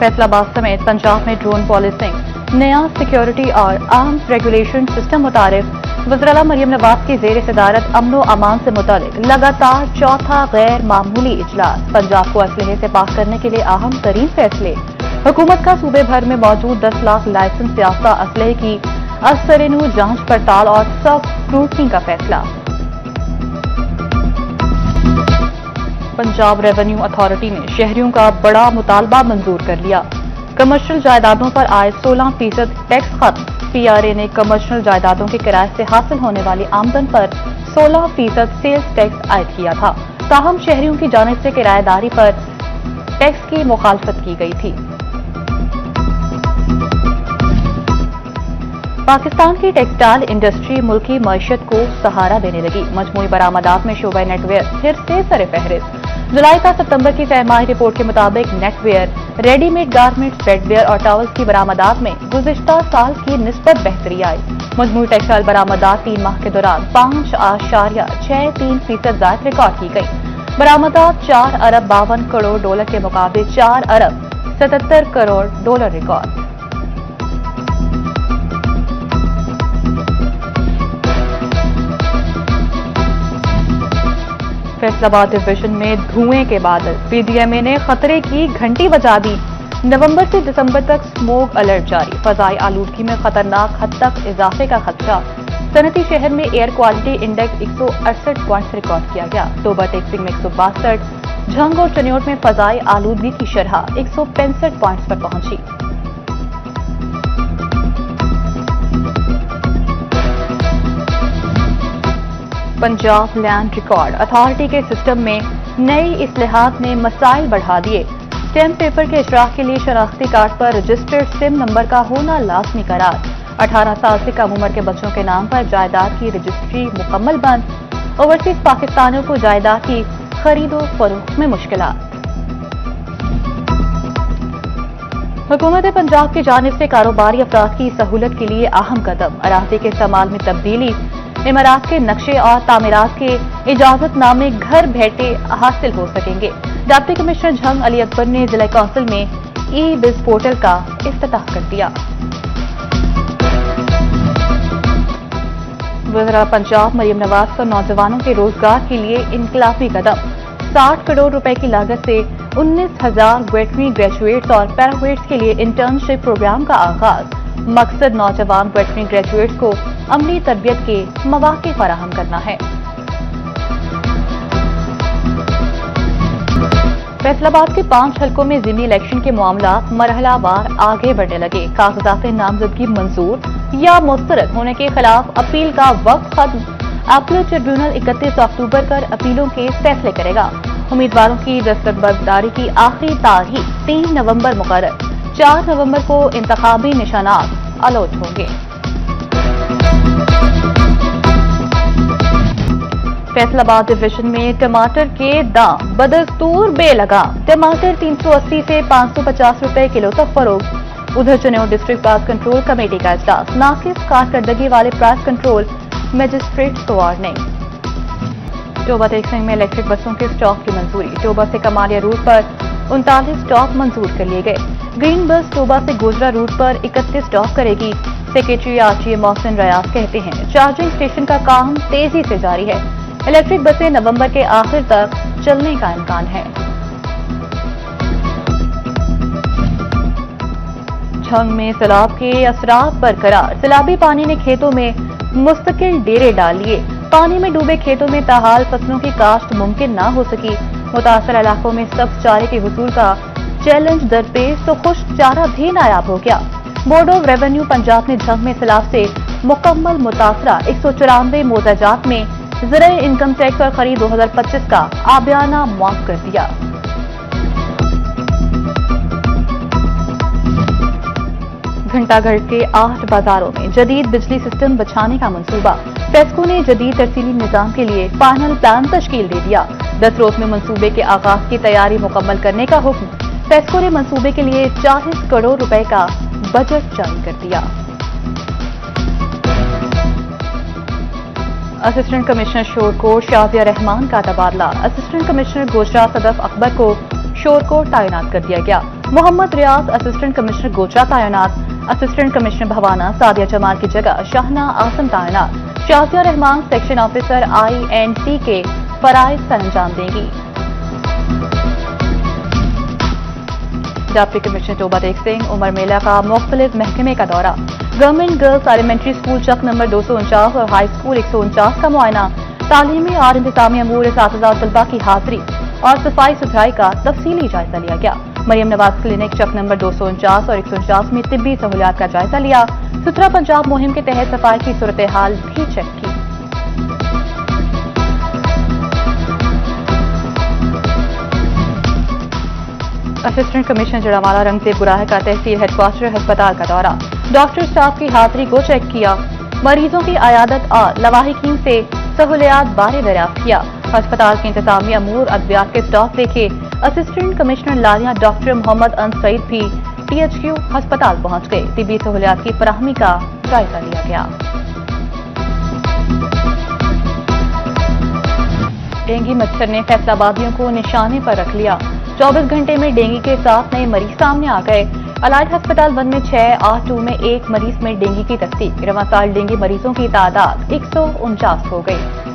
फैसलाबाद समेत पंजाब में drone policing, नया सिक्योरिटी और आर्म्स रेगुलेशन सिस्टम मुतारिफ वज़ीर मरियम नवाज की ज़ेर सदारत अमन व अमान से मुतालिक लगातार चौथा गैर मामूली इजलास। पंजाब को असलहे से पाक करने के लिए अहम तरीन फैसले। हुकूमत का सूबे भर में मौजूद 10 लाख लाइसेंस याफ्ता असलहे की असरनू जांच पड़ताल और सब स्क्रूटनी का फैसला। पंजाब रेवेन्यू अथॉरिटी ने शहरियों का बड़ा मुतालबा मंजूर कर लिया। कमर्शियल जायदादों पर आए 16% टैक्स खत्म। पीआरए ने कमर्शियल जायदादों के किराए से हासिल होने वाली आमदन पर 16% सेल्स टैक्स आयद किया था। ताहम शहरियों की जानिब से किराएदारी पर टैक्स की मुखालफत की गई थी। पाकिस्तान की टेक्सटाइल इंडस्ट्री मुल्की मईशत को सहारा देने लगी। मजमूई बरामदात में शोबा नेटवेयर फिर से सर-ए-फहरिस्त। जुलाई का सितंबर की सहमाही रिपोर्ट के मुताबिक नेटवेयर, रेडीमेड गारमेंट्स, बेडवेयर और टॉवल्स की बरामदात में गुज़िश्ता साल की निस्बत बेहतरी आई। मजमूई टेक्सटाइल बरामदात 3 माह के दौरान 5.63% ज़ायद रिकॉर्ड की गई। बरामदात $4 अरब 52 करोड़ डॉलर के मुकाबले $4 अरब 77 crore dollar record. Faisalabad division में धुएं के बादल। पीडीएमए ने खतरे की घंटी बजा दी। नवंबर से दिसंबर तक स्मोक अलर्ट जारी। फजाई आलूदगी में खतरनाक हद तक इजाफे का खदशा। सनती शहर में air quality index 168 points record किया गया। टोबा टेक्सिंग में 162, झंग और चनियोट में फजाई आलूदगी की शरह 165 पॉइंट्स पर पहुंची। पंजाब लैंड रिकॉर्ड अथॉरिटी के सिस्टम में नई इस्लाहात ने मसाइल बढ़ा दिए। स्टैम्प पेपर के इशराक के लिए शनाख्ती कार्ड पर रजिस्टर्ड सिम नंबर का होना लाजमी करार। 18 साल से कम उम्र के बच्चों के नाम पर जायदाद की रजिस्ट्री मुकम्मल बंद। ओवरसीज पाकिस्तानियों को जायदाद की खरीदो फरोख्त में मुश्किलात। हुकूमत पंजाब की जानिब से कारोबारी अफराद की सहूलत के लिए अहम कदम। अराज़ी के इस्तेमाल में तब्दीली, इमारत के नक्शे और तामीरात के इजाजतनामे घर बैठे हासिल हो सकेंगे। डिप्टी कमिश्नर झंग अली अकबर ने जिला कौंसिल में ई-बिज पोर्टल का इफ्तिताह कर दिया। वज़ीर पंजाब मरियम नवाज का नौजवानों के रोजगार के लिए इनकलाबी कदम। 60 करोड़ रुपए की लागत से 19,000 वेटरनरी ग्रेजुएट्स और पैराग्रेड्स के लिए इंटर्नशिप प्रोग्राम का आगाज। मकसद नौजवान वेटरनरी ग्रेजुएट्स को अमली तरबियत के मौके फराहम करना है। फैसलाबाद के 5 हलकों में ज़िमनी इलेक्शन के मामलात मरहलावार आगे बढ़ने लगे। कागजात नामजदगी मंजूर या मुस्तरद होने के खिलाफ अपील का वक्त खत्म। अपील ट्रिब्यूनल 31 अक्टूबर पर अपीलों के फैसले करेगा। उम्मीदवारों की दस्तबरदारी की आखिरी तारीख 3 नवंबर मुकर्रर। 4 नवंबर को इंतखाबी निशानात अलॉट होंगे। फैसलाबाद डिवीजन में टमाटर के दाम बदस्तूर बेलगाम। टमाटर 380 से 550 रुपए किलो तक फरोख्त। उधर Chiniot district price control committee का इजलास। नाकिस कारकर्दगी वाले प्राइस कंट्रोल मजिस्ट्रेट को वार्निंग। टोबा टेक्सिंग में इलेक्ट्रिक बसों के स्टॉक की मंजूरी। टोबा से कमालिया रूट पर 39 स्टॉप मंजूर कर लिए गए। ग्रीन बस टोबा से गोजरा रूट पर 31 स्टॉप करेगी। सेक्रेटरी आरटीए मोहसिन रियाज कहते हैं चार्जिंग स्टेशन का काम तेजी से जारी है। इलेक्ट्रिक बसें नवंबर के आखिर तक चलने का इम्कान है। झंग में सैलाब के असरात बरकरार। सैलाबी पानी ने खेतों में मुस्तकिल डेरे डाल लिए। पानी में डूबे खेतों में ताहाल फसलों की काश्त मुमकिन न हो सकी। मुतासर इलाकों में सख्त चारे के हुसूल का चैलेंज दरपेश तो खुश्क चारा भी नायाब हो गया। बोर्ड ऑफ रेवेन्यू पंजाब ने झंग में सैलाब से मुकम्मल मुतासरा 194 मोजाजात में ज़राए इनकम टैक्स और खरीद 2025 का आबियाना मुआफ कर दिया। घंटाघर के 8 बाजारों में जदीद बिजली सिस्टम बिछाने का मंसूबा। पेस्को ने जदीद तरसीली निजाम के लिए फाइनल प्लान तश्कील दे दिया। 10 रोज में मंसूबे के आगाज की तैयारी मुकम्मल करने का हुक्म। पेस्को ने मंसूबे के लिए 40 करोड़ रुपए का बजट जारी कर दिया। असिस्टेंट कमिश्नर शोरकोट शाजिया रहमान का तबादला। असिस्टेंट कमिश्नर गोजरा सदफ अकबर को शोरकोट तैनात कर दिया गया। मोहम्मद रियाज असिस्टेंट कमिश्नर गोचरा तैनात, असिस्टेंट कमिश्नर भवाना सादिया जमाल की जगह शाहना आसम तैनात, Shazia Rehman section officer INC के फराइज सरंजाम देंगी। डिप्टी कमिश्नर टोबा टेक सिंह उमर मेला का मुख्तलिफ महकमे का दौरा, government girls elementary school Chak number 249 और हाई स्कूल 149 का मुआयना, तालीमी और इंतजामी अमूर साथिज़ा और तलबा की हाजिरी और सफाई सुथराई का तफसीली जायजा लिया गया। मरियम नवाज क्लिनिक चक नंबर 249 और 149 में तिब्बी सहूलियात का जायजा लिया। सुथरा पंजाब मुहिम के तहत सफाई की सूरत हाल भी चेक की। असिस्टेंट कमिश्नर जड़ावाला रंगजेब गुराह का तहसील हेडक्वार्टर अस्पताल का दौरा, डॉक्टर स्टाफ की हाजिरी को चेक किया, मरीजों की अयादत और लवाहिकीन से सहूलियात बारे दरियाफ्त किया। अस्पताल के इंतजामी अमूर अद्वियात के स्टॉक देखे। असिस्टेंट कमिश्नर लालिया डॉक्टर मोहम्मद अन सईद भी THQ अस्पताल पहुंच गए। तिब्बी सहूलियात की फराहमी का जायजा लिया गया। डेंगू मच्छर ने फैसलाबादियों को निशाने पर रख लिया। 24 घंटे में डेंगू के 7 नए मरीज सामने आ गए। अलाइड अस्पताल 1 में 6 और 2 में 1 मरीज में डेंगू की तस्दीक। रवां साल डेंगू मरीजों की तादाद 149 हो गई।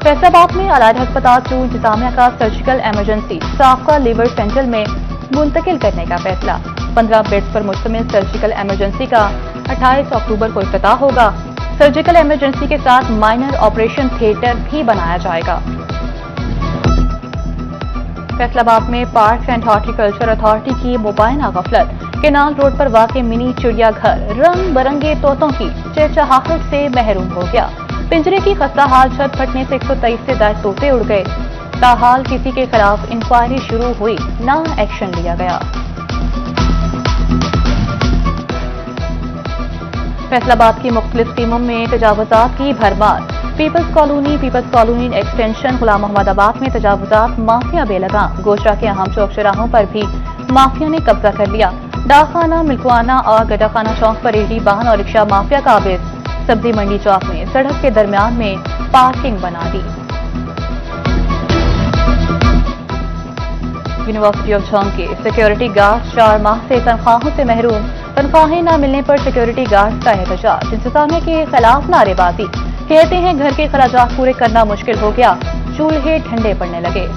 फैसलाबाद में अलाइड अस्पताल 2 इंतजामिया का सर्जिकल इमरजेंसी साफका लिवर सेंटर में मुंतकिल करने का फैसला। 15 बेड्स पर मुश्तमिल सर्जिकल इमरजेंसी का 28 अक्टूबर को इफ्तिताह होगा। सर्जिकल इमरजेंसी के साथ माइनर ऑपरेशन थिएटर भी बनाया जाएगा। फैसलाबाद में पार्क एंड हॉर्टिकल्चर अथॉरिटी की मुबैना गफलत। केनाल रोड पर वाक़ मिनी चिड़ियाघर रंग बरंगे तोतों की चहचहाहट से महरूम हो गया। पिंजरे की खस्ताहाल छत फटने से 123 से ज्यादा तोते उड़ गए। ताहाल किसी के खिलाफ इंक्वायरी शुरू हुई, ना एक्शन लिया गया। फैसलाबाद की मुख्तलिफ टीमों में तजावुजात की भरमार। पीपल्स कॉलोनी एक्सटेंशन गुलाम मोहम्मदाबाद में तजावुजात माफिया बेलगाम। गोशरा के अहम चौक चौराहों पर भी माफिया ने कब्जा कर लिया। डाकखाना, मिल्कवाना और गड्ढाखाना चौक पर रेहड़ी वाहन और रिक्शा माफिया काबिज। सब्जी मंडी चौक में सड़क के दरमियान में पार्किंग बना दी। यूनिवर्सिटी ऑफ झंग के सिक्योरिटी गार्ड 4 माह से तनख्वाहों से महरूम। तनख्वाहें न मिलने पर सिक्योरिटी गार्ड का एहतजाज। इंतजामिया के खिलाफ नारेबाजी। कहते हैं घर के खराजात पूरे करना मुश्किल हो गया, चूल्हे ठंडे पड़ने लगे।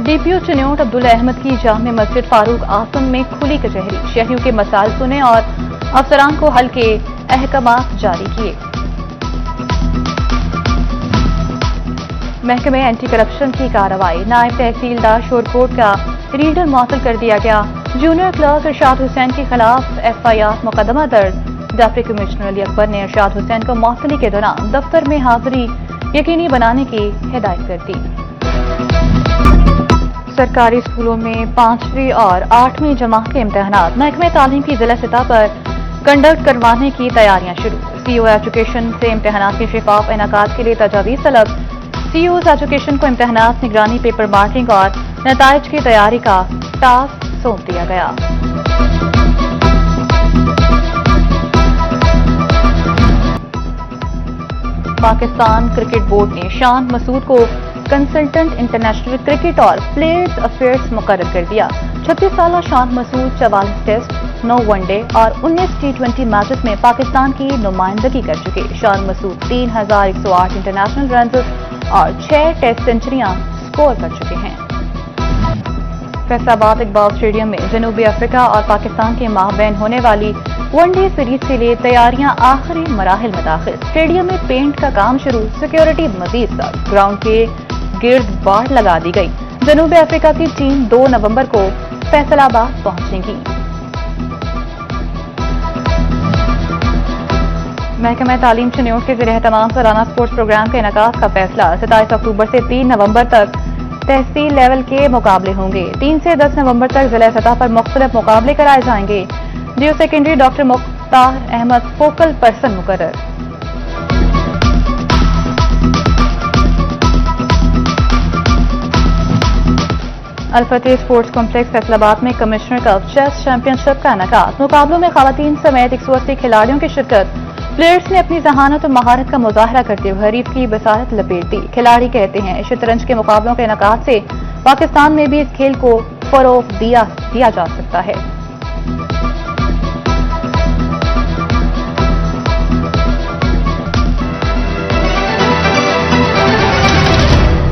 DPO चिन्योट अब्दुल अहमद की जामे मस्जिद फारूक आसम में खुली कचहरी। शहरियों के मसाइल सुने और अफसरान को हल के अहकामात जारी किए। महकमे एंटी करप्शन की कार्रवाई। नायब तहसीलदार शोरकोट का रीडर मुअत्तल कर दिया गया। जूनियर क्लर्क इरशाद हुसैन के खिलाफ FIR मुकदमा दर्ज। डिप्टी कमिश्नर अली अकबर ने इरशाद हुसैन को मुअत्तली के दौरान दफ्तर में हाजिरी यकीनी बनाने की हिदायत कर दी। सरकारी स्कूलों में 5वीं और 8वीं जमात के इम्तिहानात महकमे तालीम की जिला सतह पर कंडक्ट करवाने की तैयारियां शुरू। CO एजुकेशन से इम्तिहानात के शिफाफ इनेकाद के लिए तजावीज़ तलब। COs एजुकेशन को इम्तिहानात, निगरानी, पेपर मार्किंग और नताइज की तैयारी का टास्क सौंप दिया गया। पाकिस्तान क्रिकेट बोर्ड ने शान मसूद को कंसल्टेंट इंटरनेशनल क्रिकेट और प्लेयर्स अफेयर्स मुकर्रर कर दिया। 36 साल शान मसूद 44 टेस्ट, 9 वनडे और 19 T20 मैचेस में पाकिस्तान की नुमाइंदगी कर चुके। शान मसूद 3108 इंटरनेशनल रन और 6 टेस्ट सेंचुरियां स्कोर कर चुके हैं। फैसलाबाद इकबाल स्टेडियम में जनूबी अफ्रीका और पाकिस्तान के माहबैन होने वाली वनडे सीरीज के लिए तैयारियां आखिरी मराहिल में दाखिल। स्टेडियम में पेंट का काम शुरू, सिक्योरिटी मजीद सख्त। ग्राउंड के गिर्द बाड़ लगा दी गई। जनूबी अफ्रीका की टीम 2 नवंबर को फैसलाबाद पहुंचेगी। महकमा तालीम चिन्योट के ज़रिए तमाम सालाना स्पोर्ट्स प्रोग्राम के इनेकाद का फैसला। 27 अक्टूबर से 3 नवंबर तक तहसील लेवल के मुकाबले होंगे। 3 से 10 नवंबर तक जिला सतह पर मुख्तलिफ मुकाबले कराए जाएंगे। जियो secondary doctor Mukhtar Ahmed focal person मुकर्रर। अल-फतेह स्पोर्ट्स कॉम्प्लेक्स फैसलाबाद में कमिश्नर कप चेस चैंपियनशिप का इनेकाद। मुकाबलों में खवातीन समेत 180 खिलाड़ियों की शिरकत। प्लेयर्स ने अपनी जहानत और महारत का मुजाहरा करते हुए हरीफ की बसारत लपेट दी। खिलाड़ी कहते हैं शतरंज के मुकाबलों के इनेकाद से पाकिस्तान में भी इस खेल को फरोग दिया जा सकता है।